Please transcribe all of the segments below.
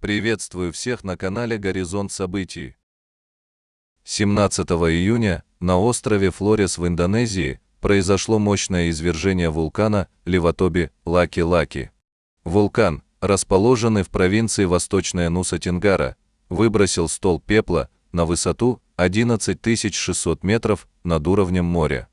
Приветствую всех на канале «Горизонт событий». 17 июня на острове Флорес в Индонезии произошло мощное извержение вулкана Левотоби-Лаки-Лаки. Вулкан, расположенный в провинции Восточная Нуса-Тенggara, выбросил столб пепла на высоту 11 600 метров над уровнем моря.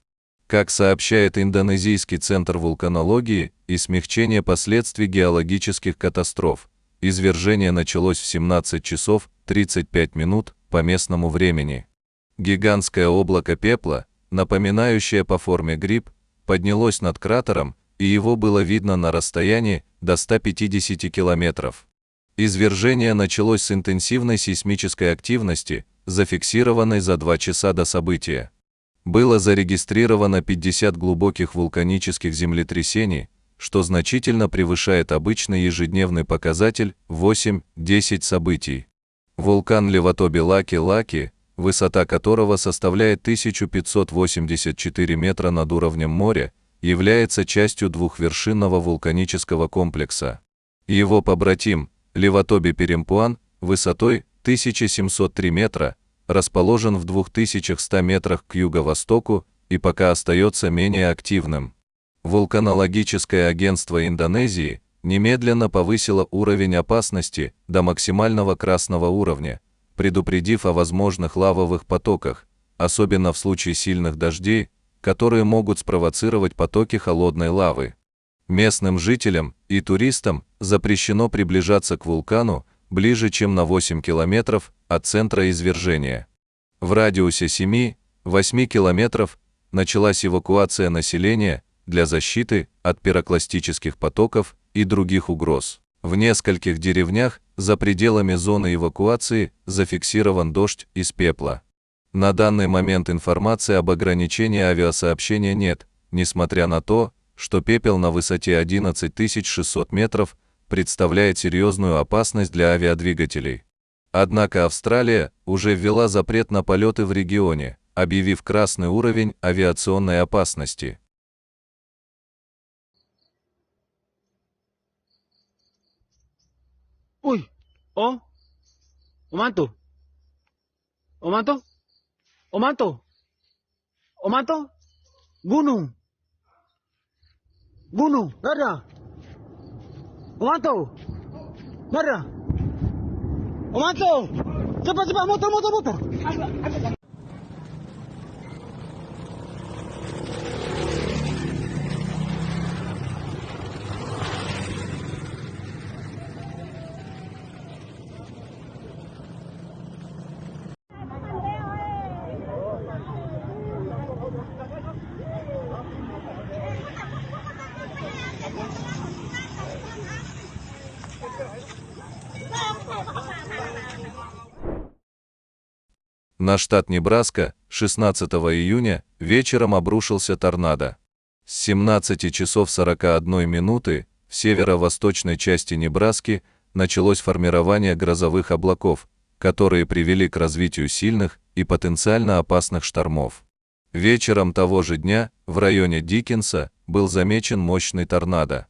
Как сообщает Индонезийский центр вулканологии и смягчения последствий геологических катастроф, извержение началось в 17 часов 35 минут по местному времени. Гигантское облако пепла, напоминающее по форме гриб, поднялось над кратером, и его было видно на расстоянии до 150 километров. Извержение началось с интенсивной сейсмической активности, зафиксированной за 2 часа до события. Было зарегистрировано 50 глубоких вулканических землетрясений, что значительно превышает обычный ежедневный показатель 8-10 событий. Вулкан Левотоби-Лаки-Лаки, высота которого составляет 1584 метра над уровнем моря, является частью двухвершинного вулканического комплекса. Его побратим, Левотоби-Перемпуан, высотой 1703 метра, расположен в 2100 метрах к юго-востоку и пока остается менее активным. Вулканологическое агентство Индонезии немедленно повысило уровень опасности до максимального красного уровня, предупредив о возможных лавовых потоках, особенно в случае сильных дождей, которые могут спровоцировать потоки холодной лавы. Местным жителям и туристам запрещено приближаться к вулкану ближе, чем на 8 километров от центра извержения. В радиусе 7-8 километров началась эвакуация населения для защиты от пирокластических потоков и других угроз. В нескольких деревнях за пределами зоны эвакуации зафиксирован дождь из пепла. На данный момент информации об ограничении авиасообщения нет, несмотря на то, что пепел на высоте 11 600 метров представляет серьезную опасность для авиадвигателей. Однако Австралия уже ввела запрет на полеты в регионе, объявив красный уровень авиационной опасности. Uy, oh, Omanto, Omanto, Omanto, Omanto, gunung, gunung, nggak ada, Omanto, nggak ada, Omanto, cepat, motor. На штат Небраска 16 июня вечером обрушился торнадо. С 17 часов 41 минуты в северо-восточной части Небраски началось формирование грозовых облаков, которые привели к развитию сильных и потенциально опасных штормов. Вечером того же дня в районе Диккенса был замечен мощный торнадо.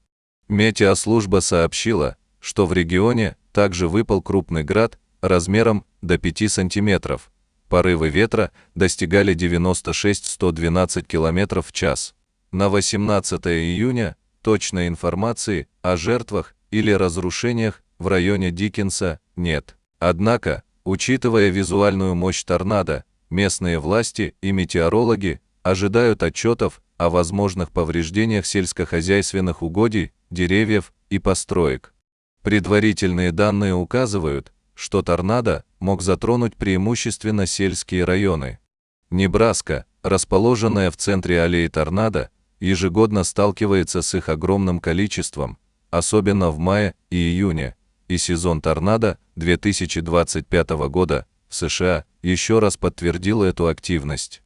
Метеослужба сообщила, что в регионе также выпал крупный град размером до 5 сантиметров. Порывы ветра достигали 96-112 км в час. На 18 июня точной информации о жертвах или разрушениях в районе Диккенса нет. Однако, учитывая визуальную мощь торнадо, местные власти и метеорологи ожидают отчетов о возможных повреждениях сельскохозяйственных угодий, деревьев и построек. Предварительные данные указывают, что торнадо мог затронуть преимущественно сельские районы. Небраска, расположенная в центре аллеи торнадо, ежегодно сталкивается с их огромным количеством, особенно в мае и июне, и сезон торнадо 2025 года в США еще раз подтвердил эту активность.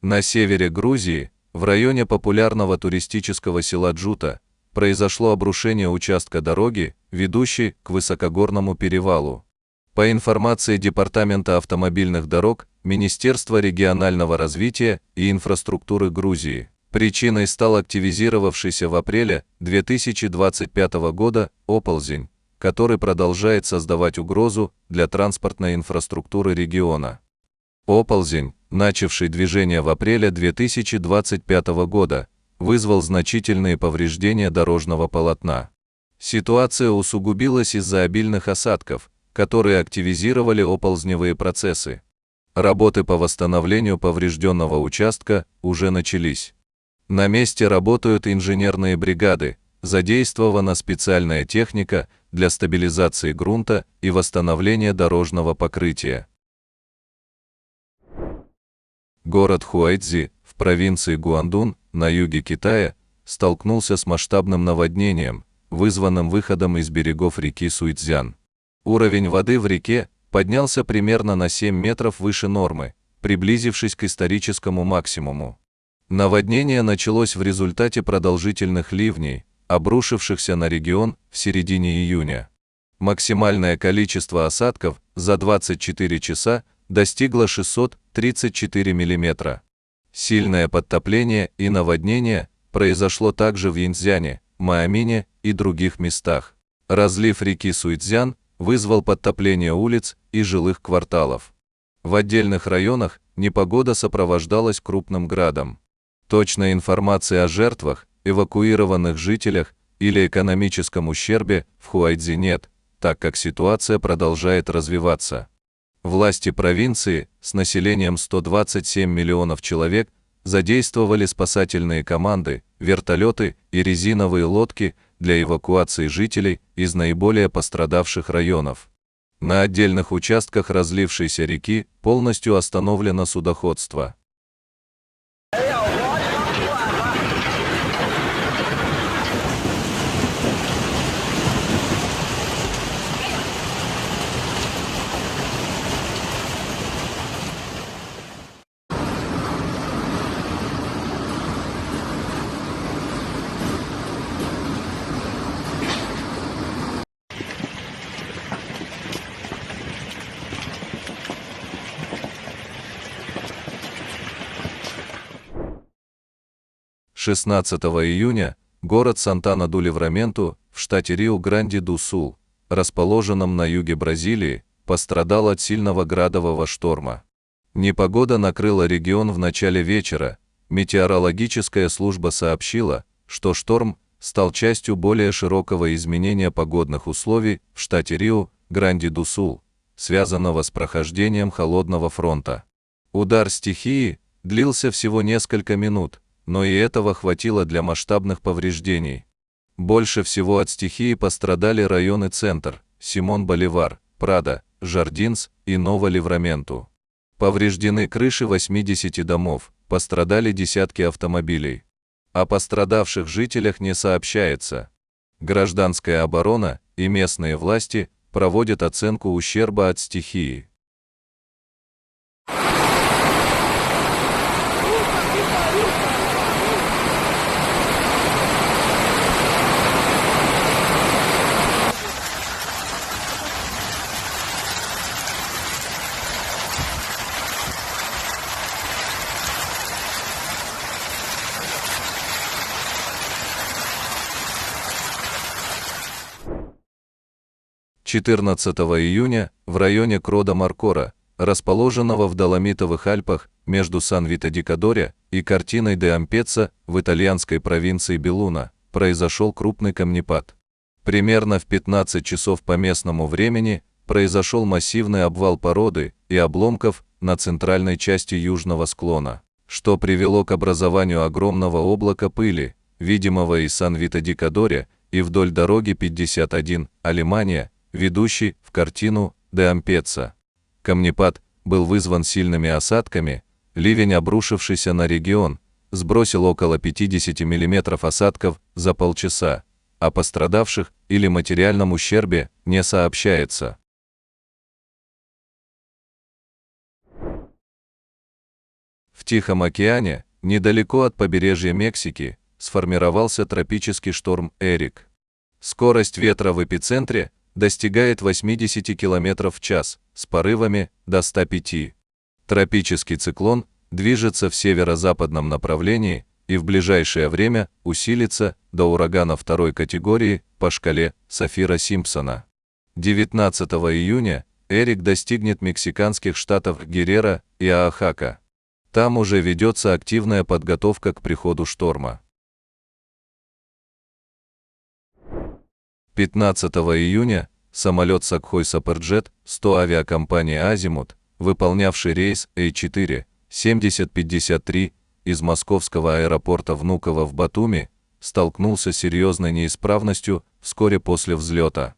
На севере Грузии, в районе популярного туристического села Джута, произошло обрушение участка дороги, ведущей к высокогорному перевалу. По информации Департамента автомобильных дорог Министерства регионального развития и инфраструктуры Грузии, причиной стал активизировавшийся в апреле 2025 года оползень, который продолжает создавать угрозу для транспортной инфраструктуры региона. Оползень, начавший движение в апреле 2025 года, вызвал значительные повреждения дорожного полотна. Ситуация усугубилась из-за обильных осадков, которые активизировали оползневые процессы. Работы по восстановлению поврежденного участка уже начались. На месте работают инженерные бригады, задействована специальная техника для стабилизации грунта и восстановления дорожного покрытия. Город Хуайцзи в провинции Гуандун на юге Китая столкнулся с масштабным наводнением, вызванным выходом из берегов реки Суйцзян. Уровень воды в реке поднялся примерно на 7 метров выше нормы, приблизившись к историческому максимуму. Наводнение началось в результате продолжительных ливней, обрушившихся на регион в середине июня. Максимальное количество осадков за 24 часа достигло 634 мм. Сильное подтопление и наводнение произошло также в Янцзяне, Маомине и других местах. Разлив реки Суйцзян вызвал подтопление улиц и жилых кварталов. В отдельных районах непогода сопровождалась крупным градом. Точной информации о жертвах, эвакуированных жителях или экономическом ущербе в Хуайцзи нет, так как ситуация продолжает развиваться. Власти провинции с населением 127 миллионов человек задействовали спасательные команды, вертолеты и резиновые лодки для эвакуации жителей из наиболее пострадавших районов. На отдельных участках разлившейся реки полностью остановлено судоходство. – 16 июня город Сантана-ду-Livramento в штате Риу-Гранди-ду-Сул, расположенном на юге Бразилии, пострадал от сильного градового шторма. Непогода накрыла регион в начале вечера. Метеорологическая служба сообщила, что шторм стал частью более широкого изменения погодных условий в штате Риу-Гранди-ду-Сул, связанного с прохождением холодного фронта. Удар стихии длился всего несколько минут, но и этого хватило для масштабных повреждений. Больше всего от стихии пострадали районы Центр, Симон-Боливар, Прадо, Жардинс и Ново-Ливраменту. Повреждены крыши 80 домов, пострадали десятки автомобилей. О пострадавших жителях не сообщается. Гражданская оборона и местные власти проводят оценку ущерба от стихии. – 14 июня в районе Кродо-Маркора, расположенного в Доломитовых Альпах между Сан-Вито-ди-Кадоре и Кортиной-де-Ампеццо в итальянской провинции Беллуно, произошел крупный камнепад. Примерно в 15 часов по местному времени произошел массивный обвал породы и обломков на центральной части южного склона, что привело к образованию огромного облака пыли, видимого из Сан-Вито-ди-Кадоре и вдоль дороги 51, Алемания, ведущий в Кортину-де-Ампеццо. Камнепад был вызван сильными осадками, ливень, обрушившийся на регион, сбросил около 50 мм осадков за полчаса, о пострадавших или материальном ущербе не сообщается. В Тихом океане, недалеко от побережья Мексики, сформировался тропический шторм Эрик. Скорость ветра в эпицентре достигает 80 км в час, с порывами до 105. Тропический циклон движется в северо-западном направлении и в ближайшее время усилится до урагана второй категории по шкале Саффира-Симпсона. 19 июня Эрик достигнет мексиканских штатов Геррера и Оахака. Там уже ведется активная подготовка к приходу шторма. 15 июня самолет Sukhoi Superjet 100 авиакомпании «Азимут», выполнявший рейс A4-7053 из московского аэропорта Внуково в Батуми, столкнулся с серьезной неисправностью вскоре после взлета.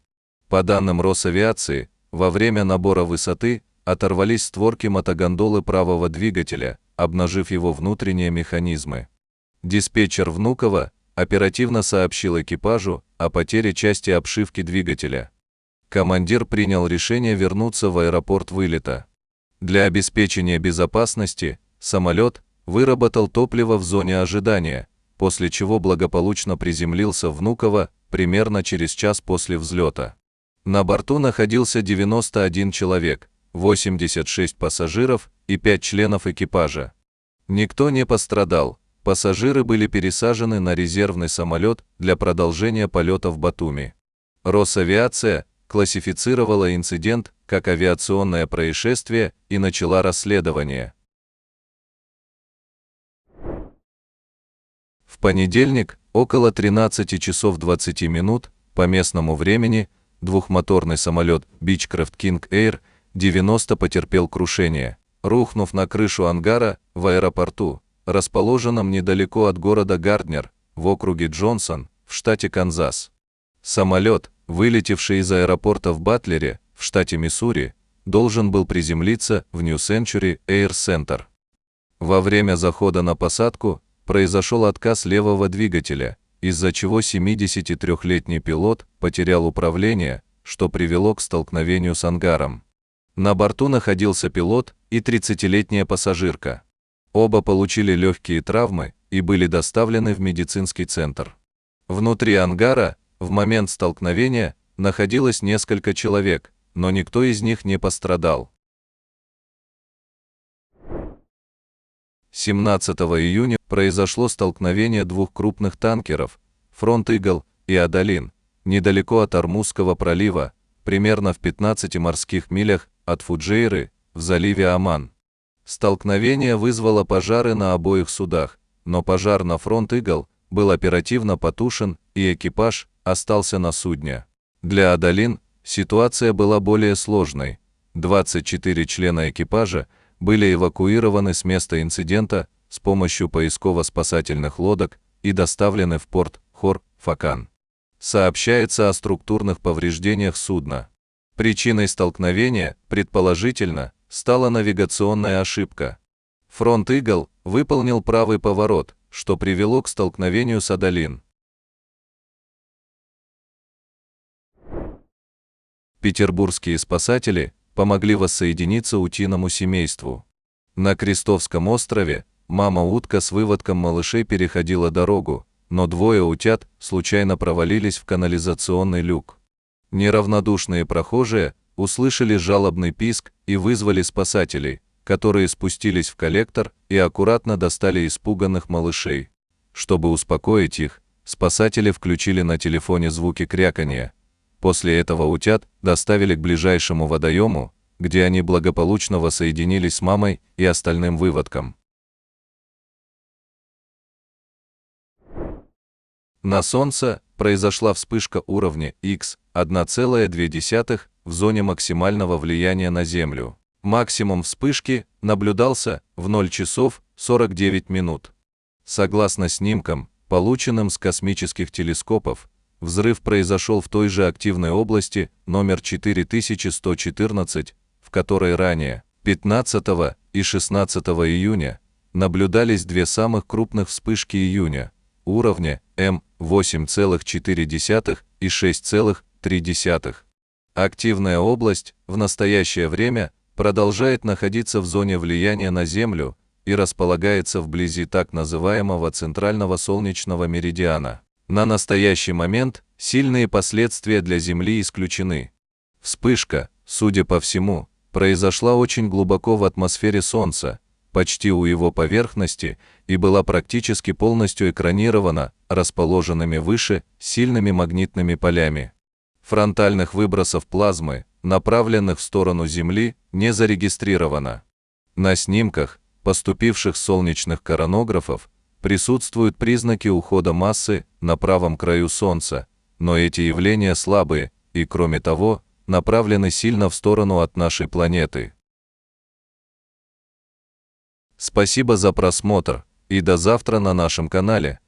По данным Росавиации, во время набора высоты оторвались створки мотогондолы правого двигателя, обнажив его внутренние механизмы. Диспетчер Внуково оперативно сообщил экипажу о потере части обшивки двигателя. Командир принял решение вернуться в аэропорт вылета. Для обеспечения безопасности самолет выработал топливо в зоне ожидания, после чего благополучно приземлился в Внуково примерно через час после взлета. На борту находился 91 человек, 86 пассажиров и 5 членов экипажа. Никто не пострадал, пассажиры были пересажены на резервный самолет для продолжения полета в Батуми. Росавиация классифицировала инцидент как авиационное происшествие и начала расследование. В понедельник, около 13 часов 20 минут, по местному времени, двухмоторный самолет Beechcraft King Air 90 потерпел крушение, рухнув на крышу ангара в аэропорту, расположенном недалеко от города Гарднер, в округе Джонсон, в штате Канзас. Самолет, вылетевший из аэропорта в Батлере, в штате Миссури, должен был приземлиться в New Century Air Center. Во время захода на посадку произошел отказ левого двигателя, из-за чего 73-летний пилот потерял управление, что привело к столкновению с ангаром. На борту находился пилот и 30-летняя пассажирка. Оба получили легкие травмы и были доставлены в медицинский центр. Внутри ангара в момент столкновения находилось несколько человек, но никто из них не пострадал. 17 июня произошло столкновение двух крупных танкеров «Фронт Игл» и «Адалин» недалеко от Ормузского пролива, примерно в 15 морских милях от Фуджейры, в заливе Оман. Столкновение вызвало пожары на обоих судах, но пожар на «Фронт Игл» был оперативно потушен и экипаж остался на судне. Для «Адалин» ситуация была более сложной. 24 члена экипажа были эвакуированы с места инцидента с помощью поисково-спасательных лодок и доставлены в порт Хор-Факан. Сообщается о структурных повреждениях судна. Причиной столкновения, предположительно, стала навигационная ошибка. «Фронт Игл» выполнил правый поворот, что привело к столкновению с «Адалин». Петербургские спасатели помогли воссоединиться утиному семейству. На Крестовском острове мама-утка с выводком малышей переходила дорогу, но двое утят случайно провалились в канализационный люк. Неравнодушные прохожие услышали жалобный писк и вызвали спасателей, которые спустились в коллектор и аккуратно достали испуганных малышей. Чтобы успокоить их, спасатели включили на телефоне звуки кряканья. После этого утят доставили к ближайшему водоему, где они благополучно воссоединились с мамой и остальным выводком. На Солнце произошла вспышка уровня X 1,2 в зоне максимального влияния на Землю. Максимум вспышки наблюдался в 0 часов 49 минут. Согласно снимкам, полученным с космических телескопов, взрыв произошел в той же активной области номер 4114, в которой ранее, 15 и 16 июня, наблюдались две самых крупных вспышки июня, уровня М 8,4 и 6,3. Активная область в настоящее время продолжает находиться в зоне влияния на Землю, и располагается вблизи так называемого центрального солнечного меридиана. На настоящий момент сильные последствия для Земли исключены. Вспышка, судя по всему, произошла очень глубоко в атмосфере Солнца, почти у его поверхности, и была практически полностью экранирована расположенными выше сильными магнитными полями. Фронтальных выбросов плазмы, направленных в сторону Земли, не зарегистрировано. На снимках, поступивших с солнечных коронографов, присутствуют признаки ухода массы на правом краю Солнца, но эти явления слабые и, кроме того, направлены сильно в сторону от нашей планеты. Спасибо за просмотр, и до завтра на нашем канале.